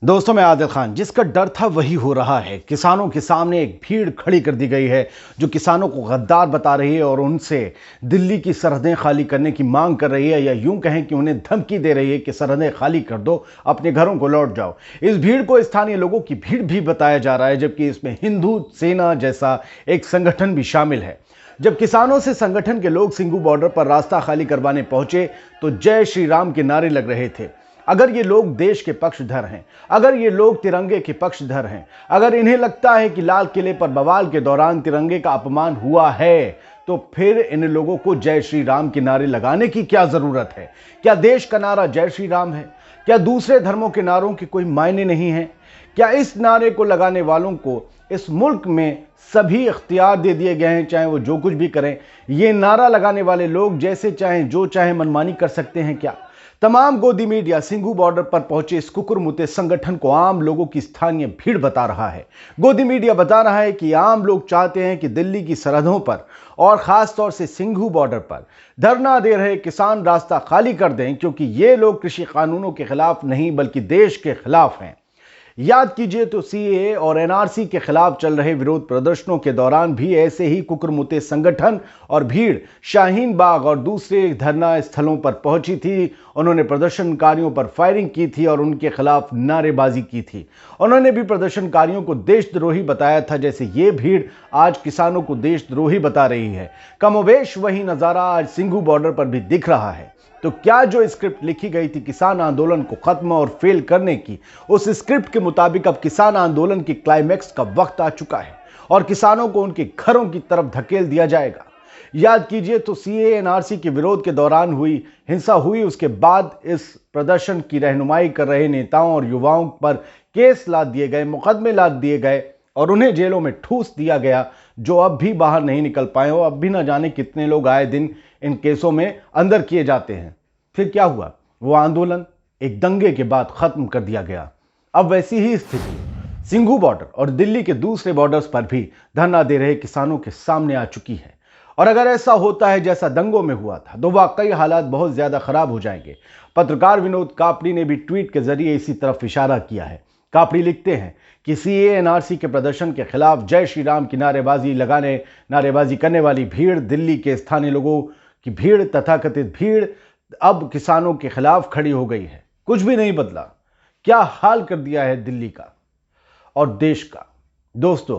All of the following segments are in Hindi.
दोस्तों, मैं आदिल खान। जिसका डर था वही हो रहा है। किसानों के सामने एक भीड़ खड़ी कर दी गई है जो किसानों को गद्दार बता रही है और उनसे दिल्ली की सरहदें खाली करने की मांग कर रही है, या यूं कहें कि उन्हें धमकी दे रही है कि सरहदें खाली कर दो, अपने घरों को लौट जाओ। इस भीड़ को स्थानीय लोगों की भीड़ भी बताया जा रहा है, जबकि इसमें हिंदू सेना जैसा एक संगठन भी शामिल है। जब किसानों से संगठन के लोग सिंघू बॉर्डर पर रास्ता खाली करवाने पहुंचे तो जय श्री राम के नारे लग रहे थे। अगर ये लोग देश के पक्षधर हैं, अगर ये लोग तिरंगे के पक्षधर हैं, अगर इन्हें लगता है कि लाल किले पर बवाल के दौरान तिरंगे का अपमान हुआ है, तो फिर इन लोगों को जय श्री राम के नारे लगाने की क्या जरूरत है? क्या देश का नारा जय श्री राम है? क्या दूसरे धर्मों के नारों के कोई मायने नहीं है? क्या इस नारे को लगाने वालों को इस मुल्क में सभी इख्तियार दे दिए गए हैं, चाहे वो जो कुछ भी करें? ये नारा लगाने वाले लोग जैसे चाहें जो चाहे मनमानी कर सकते हैं क्या? तमाम गोदी मीडिया सिंघू बॉर्डर पर पहुंचे इस कुकुरमुते संगठन को आम लोगों की स्थानीय भीड़ बता रहा है। गोदी मीडिया बता रहा है कि आम लोग चाहते हैं कि दिल्ली की सरहदों पर और खास तौर से सिंघू बॉर्डर पर धरना दे रहे किसान रास्ता खाली कर दें, क्योंकि ये लोग कृषि कानूनों के खिलाफ नहीं बल्कि देश के खिलाफ हैं। याद कीजिए तो सीएए और एनआरसी के खिलाफ चल रहे विरोध प्रदर्शनों के दौरान भी ऐसे ही कुकुरमुते संगठन और भीड़ शाहीन बाग और दूसरे धरना स्थलों पर पहुंची थी। उन्होंने प्रदर्शनकारियों पर फायरिंग की थी और उनके खिलाफ नारेबाजी की थी। उन्होंने भी प्रदर्शनकारियों को देशद्रोही बताया था, जैसे ये भीड़ आज किसानों को देशद्रोही बता रही है। कमोवेश वही नजारा आज सिंघू बॉर्डर पर भी दिख रहा है। तो क्या जो स्क्रिप्ट लिखी गई थी किसान आंदोलन को खत्म और फेल करने की, उस स्क्रिप्ट के मुताबिक अब किसान आंदोलन की क्लाइमैक्स का वक्त आ चुका है और किसानों को उनके घरों की तरफ धकेल दिया जाएगा? याद कीजिए तो सीएए एनआरसी के विरोध के दौरान हुई हिंसा हुई, उसके बाद इस प्रदर्शन की रहनुमाई कर रहे नेताओं और युवाओं पर केस लाद दिए गए, मुकदमे लाद दिए गए और उन्हें जेलों में ठूस दिया गया, जो अब भी बाहर नहीं निकल पाए हो। अब भी न जाने कितने लोग आए दिन इन केसों में अंदर किए जाते हैं। फिर क्या हुआ? वो आंदोलन एक दंगे के बाद खत्म कर दिया गया। अब वैसी ही स्थिति सिंघू बॉर्डर और दिल्ली के दूसरे बॉर्डर्स पर भी धरना दे रहे किसानों के सामने आ चुकी है। और अगर ऐसा होता है जैसा दंगों में हुआ था, तो वाकई हालात बहुत ज्यादा खराब हो जाएंगे। पत्रकार विनोद कापड़ी ने भी ट्वीट के जरिए इसी तरफ इशारा किया है। कापड़ी लिखते हैं कि सीएए एनआरसी के प्रदर्शन के खिलाफ जय श्री राम की नारेबाजी करने वाली भीड़, दिल्ली के स्थानीय लोगों की भीड़, तथाकथित भीड़ अब किसानों के खिलाफ खड़ी हो गई है। कुछ भी नहीं बदला। क्या हाल कर दिया है दिल्ली का और देश का। दोस्तों,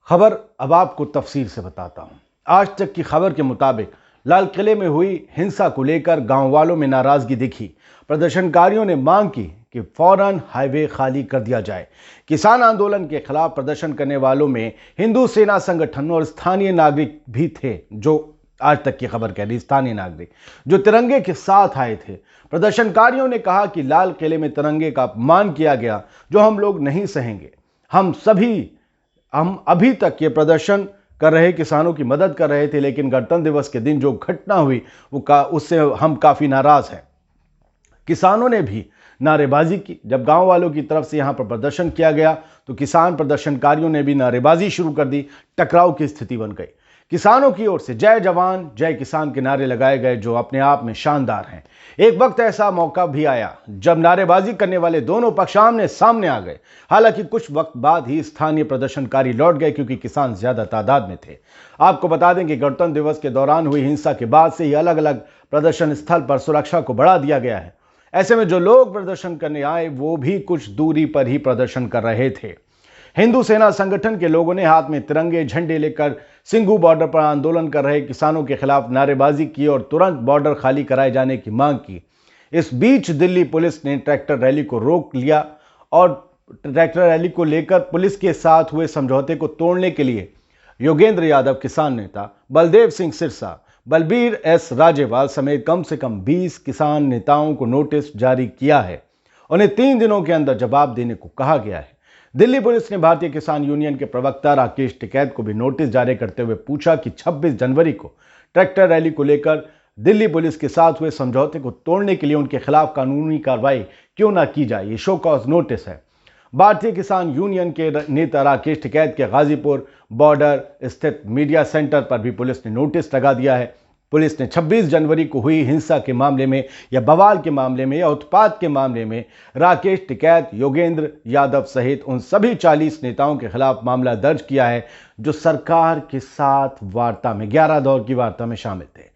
खबर अब आपको तफसील से बताता हूं। आज तक की खबर के मुताबिक लाल किले में हुई हिंसा को लेकर गांव वालों में नाराजगी दिखी। प्रदर्शनकारियों ने मांग की कि फौरन हाईवे खाली कर दिया जाए। किसान आंदोलन के खिलाफ प्रदर्शन करने वालों में हिंदू सेना संगठन और स्थानीय नागरिक भी थे, जो आज तक की खबर कह रही, स्थानीय नागरिक जो तिरंगे के साथ आए थे। प्रदर्शनकारियों ने कहा कि लाल किले में तिरंगे का अपमान किया गया, जो हम लोग नहीं सहेंगे। हम अभी तक ये प्रदर्शन कर रहे किसानों की मदद कर रहे थे, लेकिन गणतंत्र दिवस के दिन जो घटना हुई उससे हम काफी नाराज हैं। किसानों ने भी नारेबाजी की। जब गांव वालों की तरफ से यहां पर प्रदर्शन किया गया तो किसान प्रदर्शनकारियों ने भी नारेबाजी शुरू कर दी। टकराव की स्थिति बन गई। किसानों की ओर से जय जवान जय किसान के नारे लगाए गए, जो अपने आप में शानदार हैं। एक वक्त ऐसा मौका भी आया जब नारेबाजी करने वाले दोनों पक्ष आमने सामने आ गए। हालांकि कुछ वक्त बाद ही स्थानीय प्रदर्शनकारी लौट गए, क्योंकि किसान ज्यादा तादाद में थे। आपको बता दें कि गणतंत्र दिवस के दौरान हुई हिंसा के बाद से ही अलग अलग प्रदर्शन स्थल पर सुरक्षा को बढ़ा दिया गया है। ऐसे में जो लोग प्रदर्शन करने आए वो भी कुछ दूरी पर ही प्रदर्शन कर रहे थे। हिंदू सेना संगठन के लोगों ने हाथ में तिरंगे झंडे लेकर सिंघू बॉर्डर पर आंदोलन कर रहे किसानों के खिलाफ नारेबाजी की और तुरंत बॉर्डर खाली कराए जाने की मांग की। इस बीच दिल्ली पुलिस ने ट्रैक्टर रैली को रोक लिया और ट्रैक्टर रैली को लेकर पुलिस के साथ हुए समझौते को तोड़ने के लिए योगेंद्र यादव किसान नेता, बलदेव सिंह सिरसा, बलबीर एस राजेवाल समेत कम से कम 20 किसान नेताओं को नोटिस जारी किया है। उन्हें 3 दिनों के अंदर जवाब देने को कहा गया है। दिल्ली पुलिस ने भारतीय किसान यूनियन के प्रवक्ता राकेश टिकैत को भी नोटिस जारी करते हुए पूछा कि 26 जनवरी को ट्रैक्टर रैली को लेकर दिल्ली पुलिस के साथ हुए समझौते को तोड़ने के लिए उनके खिलाफ कानूनी कार्रवाई क्यों ना की जाए। ये शो कॉज नोटिस है। भारतीय किसान यूनियन के नेता राकेश टिकैत के गाजीपुर बॉर्डर स्थित मीडिया सेंटर पर भी पुलिस ने नोटिस लगा दिया है। पुलिस ने 26 जनवरी को हुई हिंसा के मामले में या बवाल के मामले में या उत्पात के मामले में राकेश टिकैत, योगेंद्र यादव सहित उन सभी 40 नेताओं के खिलाफ मामला दर्ज किया है जो सरकार के साथ वार्ता में 11 दौर की वार्ता में शामिल थे।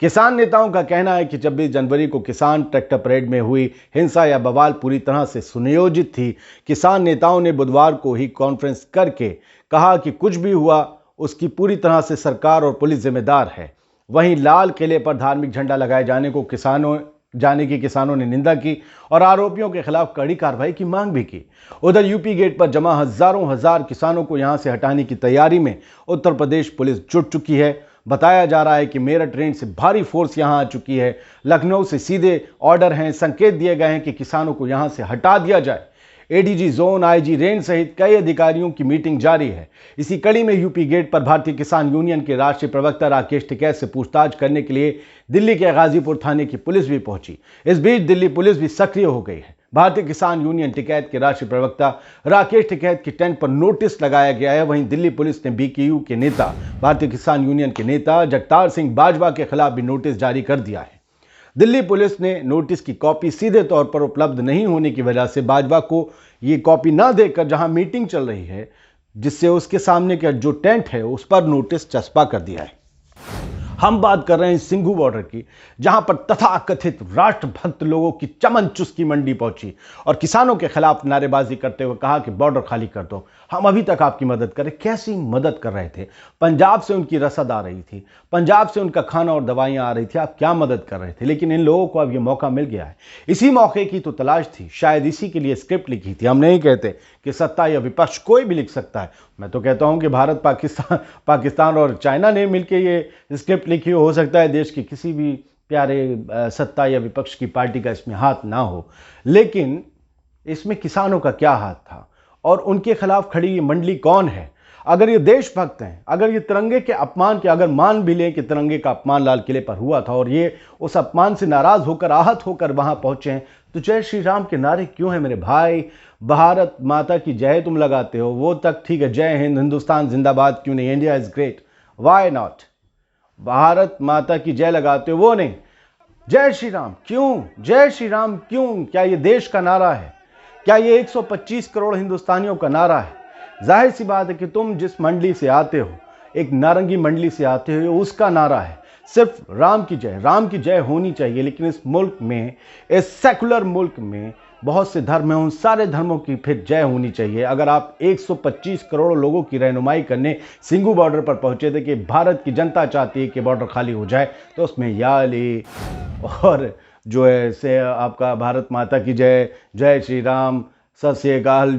किसान नेताओं का कहना है कि 26 जनवरी को किसान ट्रैक्टर परेड में हुई हिंसा या बवाल पूरी तरह से सुनियोजित थी। किसान नेताओं ने बुधवार को ही कॉन्फ्रेंस करके कहा कि कुछ भी हुआ उसकी पूरी तरह से सरकार और पुलिस जिम्मेदार है। वहीं लाल किले पर धार्मिक झंडा लगाए जाने की किसानों ने निंदा की और आरोपियों के खिलाफ कड़ी कार्रवाई की मांग भी की। उधर यूपी गेट पर जमा हजार किसानों को यहां से हटाने की तैयारी में उत्तर प्रदेश पुलिस जुट चुकी है। बताया जा रहा है कि मेरठ ट्रेन से भारी फोर्स यहां आ चुकी है। लखनऊ से सीधे ऑर्डर हैं, संकेत दिए गए हैं कि किसानों को यहां से हटा दिया जाए। एडीजी जोन, आईजी रेंज सहित कई अधिकारियों की मीटिंग जारी है। इसी कड़ी में यूपी गेट पर भारतीय किसान यूनियन के राष्ट्रीय प्रवक्ता राकेश टिकैत से पूछताछ करने के लिए दिल्ली के गाजीपुर थाने की पुलिस भी पहुंची। इस बीच दिल्ली पुलिस भी सक्रिय हो गई है। भारतीय किसान यूनियन टिकैत के राष्ट्रीय प्रवक्ता राकेश टिकैत की टेंट पर नोटिस लगाया गया है। वहीं दिल्ली पुलिस ने बीकेयू के नेता, भारतीय किसान यूनियन के नेता जगतार सिंह बाजवा के खिलाफ भी नोटिस जारी कर दिया है। दिल्ली पुलिस ने नोटिस की कॉपी सीधे तौर पर उपलब्ध नहीं होने की वजह से बाजवा को ये कॉपी ना देकर जहां मीटिंग चल रही है, जिससे उसके सामने का जो टेंट है उस पर नोटिस चस्पा कर दिया है। हम बात कर रहे हैं सिंघू बॉर्डर की, जहां पर तथाकथित राष्ट्रभक्त लोगों की चमन चुस्की मंडी पहुंची और किसानों के खिलाफ नारेबाजी करते हुए कहा कि बॉर्डर खाली कर दो, हम अभी तक आपकी मदद करें। कैसी मदद कर रहे थे? पंजाब से उनकी रसद आ रही थी, पंजाब से उनका खाना और दवाइयां आ रही थी, आप क्या मदद कर रहे थे? लेकिन इन लोगों को अब यह मौका मिल गया है। इसी मौके की तो तलाश थी, शायद इसी के लिए स्क्रिप्ट लिखी थी। हम नहीं कहते कि सत्ता या विपक्ष कोई भी लिख सकता है, मैं तो कहता हूं कि भारत, पाकिस्तान और चाइना ने मिलकर ये स्क्रिप्ट लिखी हो सकता है देश के किसी भी प्यारे सत्ता या विपक्ष की पार्टी का इसमें हाथ ना हो, लेकिन इसमें किसानों का क्या हाथ था और उनके खिलाफ खड़ी ये मंडली कौन है? अगर ये देशभक्त हैं, अगर ये तिरंगे के अपमान के, अगर मान भी लें कि तिरंगे का अपमान लाल किले पर हुआ था और ये उस अपमान से नाराज होकर, आहत होकर वहां पहुंचे हैं, तो जय श्री राम के नारे क्यों है मेरे भाई? भारत माता की जय तुम लगाते हो, वो तक ठीक है, जय हिंद, हिंदुस्तान जिंदाबाद क्यों नहीं, India is great, why not? Bharat माता की जय लगाते हो वो नहीं, जय श्री राम क्यों? जय श्री राम क्यों? क्या ये देश का नारा है? क्या ये 125 करोड़ हिंदुस्तानियों का नारा है? जाहिर सी बात है कि तुम जिस मंडली से आते हो, एक नारंगी मंडली से आते हो, उसका नारा है सिर्फ राम की जय होनी चाहिए। लेकिन इस मुल्क में, इस सेकुलर मुल्क में बहुत से धर्म हैं, उन सारे धर्मों की फिर जय होनी चाहिए। अगर आप 125 करोड़ लोगों की रहनुमाई करने सिंघू बॉर्डर पर पहुंचे थे कि भारत की जनता चाहती है कि बॉर्डर खाली हो जाए, तो उसमें याली और जो है से आपका भारत माता की जय, जय श्री राम, सत श्री अकाल,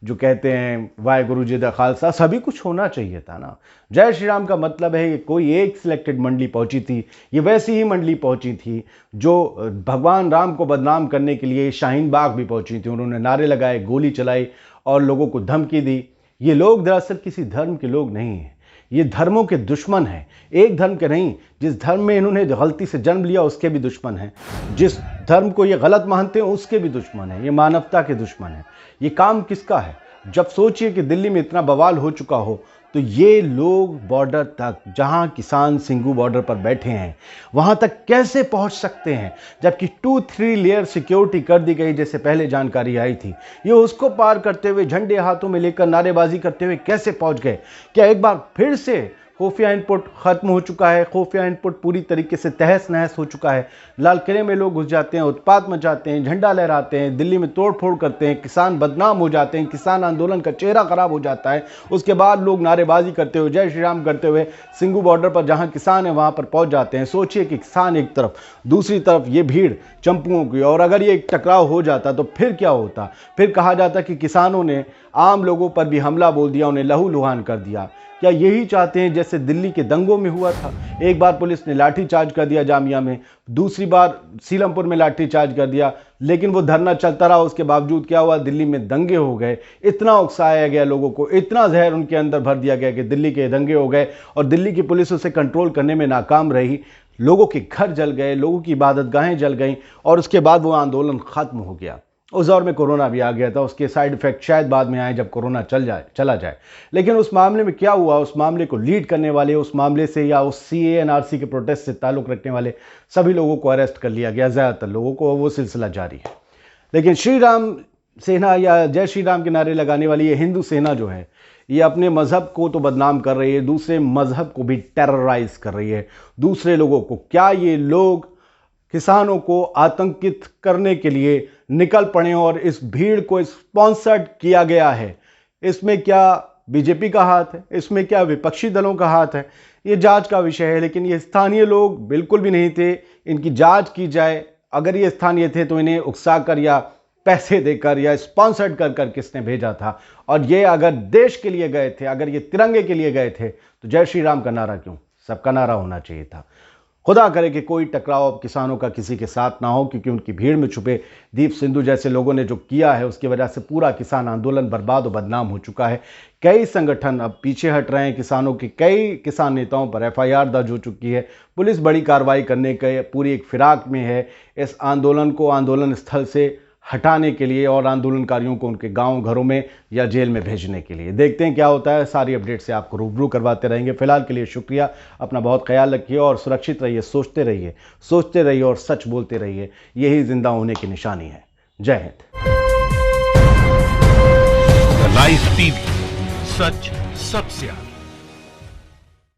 जो कहते हैं वाहेगुरु जी दा खालसा, सभी कुछ होना चाहिए था ना। जय श्री राम का मतलब है कि कोई एक सिलेक्टेड मंडली पहुंची थी, ये वैसी ही मंडली पहुंची थी जो भगवान राम को बदनाम करने के लिए शाहीन बाग भी पहुंची थी। उन्होंने नारे लगाए, गोली चलाई और लोगों को धमकी दी। ये लोग दरअसल किसी धर्म के लोग नहीं हैं, ये धर्मों के दुश्मन हैं। एक धर्म के नहीं, जिस धर्म में इन्होंने गलती से जन्म लिया उसके भी दुश्मन हैं, जिस धर्म को ये गलत मानते हैं उसके भी दुश्मन हैं, ये मानवता के दुश्मन हैं। ये काम किसका है? जब सोचिए कि दिल्ली में इतना बवाल हो चुका हो, तो ये लोग बॉर्डर तक, जहां किसान सिंघू बॉर्डर पर बैठे हैं, वहां तक कैसे पहुंच सकते हैं? जबकि 2-3 लेयर सिक्योरिटी कर दी गई, जैसे पहले जानकारी आई थी। ये उसको पार करते हुए, झंडे हाथों में लेकर नारेबाजी करते हुए कैसे पहुंच गए? क्या एक बार फिर से खुफिया इनपुट खत्म हो चुका है? खुफिया इनपुट पूरी तरीके से तहस नहस हो चुका है। लाल किले में लोग घुस जाते हैं, उत्पात मचाते हैं, झंडा लहराते हैं, दिल्ली में तोड़ फोड़ करते हैं, किसान बदनाम हो जाते हैं, किसान आंदोलन का चेहरा खराब हो जाता है। उसके बाद लोग नारेबाजी करते हुए, जय श्री राम करते हुए सिंघू बॉर्डर पर जहां किसान है वहां पर पहुंच जाते हैं। सोचिए कि किसान एक तरफ, दूसरी तरफ ये भीड़ चंपुओं की, और अगर ये एक टकराव हो जाता तो फिर क्या होता? फिर कहा जाता कि किसानों ने आम लोगों पर भी हमला बोल दिया, उन्हें लहूलुहान कर दिया। क्या यही चाहते हैं जैसे दिल्ली के दंगों में हुआ था? एक बार पुलिस ने लाठीचार्ज कर दिया जामिया में, दूसरी बार सीलमपुर में लाठीचार्ज कर दिया, लेकिन वो धरना चलता रहा। उसके बावजूद क्या हुआ? दिल्ली में दंगे हो गए। इतना उकसाया गया लोगों को, इतना जहर उनके अंदर भर दिया गया कि दिल्ली के दंगे हो गए और दिल्ली की पुलिस उसे कंट्रोल करने में नाकाम रही। लोगों के घर जल गए, लोगों की इबादतगाहें जल गईं और उसके बाद वो आंदोलन खत्म हो गया। उस दौर में कोरोना भी आ गया था, उसके साइड इफेक्ट शायद बाद में आए जब कोरोना चला जाए। लेकिन उस मामले में क्या हुआ, उस मामले को लीड करने वाले, उस मामले से या उस सीए एनआरसी के प्रोटेस्ट से ताल्लुक़ रखने वाले सभी लोगों को अरेस्ट कर लिया गया, ज़्यादातर लोगों को। वो सिलसिला जारी है। लेकिन श्री राम सेना या जय श्री राम के नारे लगाने वाली ये हिंदू सेना जो है, ये अपने मज़हब को तो बदनाम कर रही है, दूसरे मज़हब को भी टेरराइज कर रही है, दूसरे लोगों को। क्या ये लोग किसानों को आतंकित करने के लिए निकल पड़े और इस भीड़ को स्पॉन्सर्ड किया गया है? इसमें क्या बीजेपी का हाथ है? इसमें क्या विपक्षी दलों का हाथ है? ये जांच का विषय है। लेकिन ये स्थानीय लोग बिल्कुल भी नहीं थे, इनकी जांच की जाए। अगर ये स्थानीय थे तो इन्हें उकसाकर या पैसे देकर या स्पॉन्सर्ड कर कर किसने भेजा था? और ये अगर देश के लिए गए थे, अगर ये तिरंगे के लिए गए थे, तो जय श्री राम का नारा क्यों? सबका नारा होना चाहिए था। खुदा करे कि कोई टकराव किसानों का किसी के साथ ना हो, क्योंकि उनकी भीड़ में छुपे दीप सिंधु जैसे लोगों ने जो किया है, उसकी वजह से पूरा किसान आंदोलन बर्बाद और बदनाम हो चुका है। कई संगठन अब पीछे हट रहे हैं, किसानों के कई किसान नेताओं पर एफआईआर दर्ज हो चुकी है। पुलिस बड़ी कार्रवाई करने के पूरी एक फिराक में है इस आंदोलन को आंदोलन स्थल से हटाने के लिए और आंदोलनकारियों को उनके गांव घरों में या जेल में भेजने के लिए। देखते हैं क्या होता है। सारी अपडेट से आपको रूबरू करवाते रहेंगे। फिलहाल के लिए शुक्रिया। अपना बहुत ख्याल रखिए और सुरक्षित रहिए। सोचते रहिए और सच बोलते रहिए। यही जिंदा होने की निशानी है। जय हिंद। लाइव टीवी, सच सबसे आगे।